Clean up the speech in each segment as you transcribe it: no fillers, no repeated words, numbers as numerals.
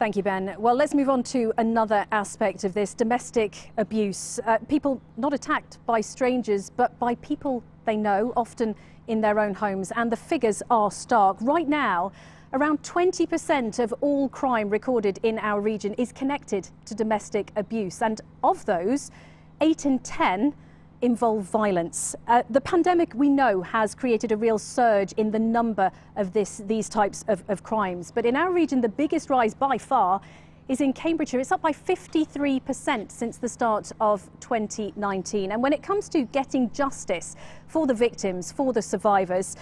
Thank you, Ben. Well, let's move on to another aspect of this, domestic abuse. People not attacked by strangers, but by people they know, often in their own homes. And the figures are stark. Right now, around 20% of all crime recorded in our region is connected to domestic abuse. And of those, 8 in 10 involve violence. The pandemic, we know, has created a real surge in the number of these types of crimes. But in our region, the biggest rise by far is in Cambridgeshire. It's up by 53% since the start of 2019. And when it comes to getting justice for the victims, for the survivors,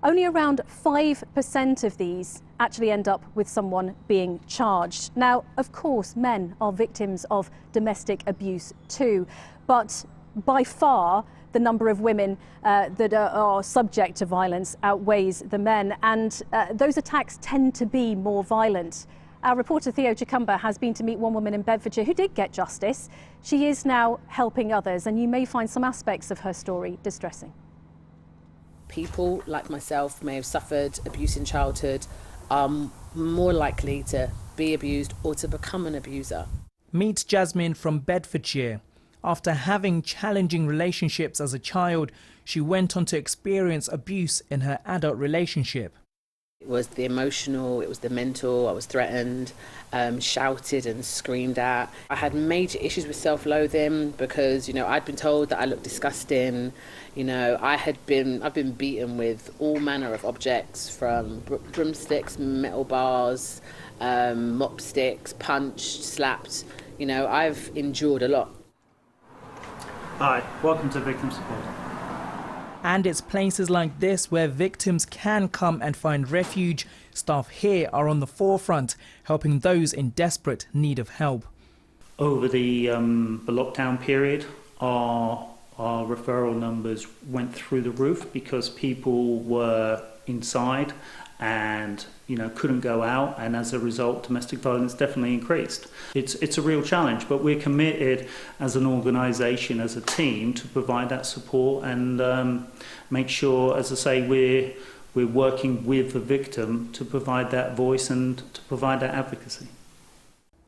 only around 5% of these actually end up with someone being charged. Now, of course, men are victims of domestic abuse too, but by far, the number of women that are subject to violence outweighs the men, and those attacks tend to be more violent. Our reporter Theo Chicumba has been to meet one woman in Bedfordshire who did get justice. She is now helping others, and you may find some aspects of her story distressing. People like myself may have suffered abuse in childhood, are more likely to be abused or to become an abuser. Meet Jasmine from Bedfordshire. After having challenging relationships as a child, she went on to experience abuse in her adult relationship. It was the emotional, it was the mental. I was threatened, shouted and screamed at. I had major issues with self-loathing because, you know, I'd been told that I looked disgusting. You know, I've been beaten with all manner of objects, from broomsticks, metal bars, mop sticks, punched, slapped. You know, I've endured a lot. Hi, welcome to Victim Support. And it's places like this where victims can come and find refuge. Staff here are on the forefront, helping those in desperate need of help. Over the lockdown period, our referral numbers went through the roof because people were inside and, you know, couldn't go out, and as a result domestic violence definitely increased. It's a real challenge, but we're committed as an organisation, as a team, to provide that support and make sure, as I say, we're working with the victim to provide that voice and to provide that advocacy.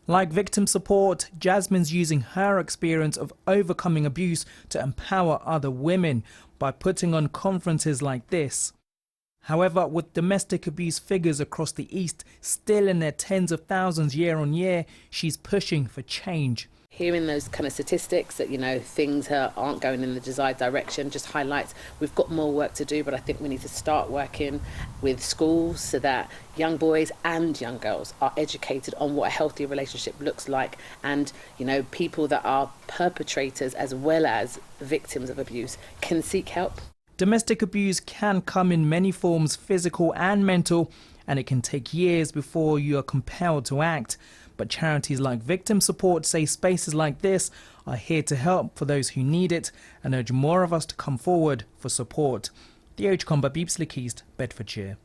Like Victim Support, Jasmine's using her experience of overcoming abuse to empower other women by putting on conferences like this. However, with domestic abuse figures across the East still in their tens of thousands year on year, she's pushing for change. Hearing those kind of statistics that, you know, things aren't going in the desired direction just highlights we've got more work to do, but I think we need to start working with schools so that young boys and young girls are educated on what a healthy relationship looks like, and, you know, people that are perpetrators as well as victims of abuse can seek help. Domestic abuse can come in many forms, physical and mental, and it can take years before you are compelled to act. But charities like Victim Support say spaces like this are here to help for those who need it and urge more of us to come forward for support. Theo Chicumba, BBC East, Bedfordshire.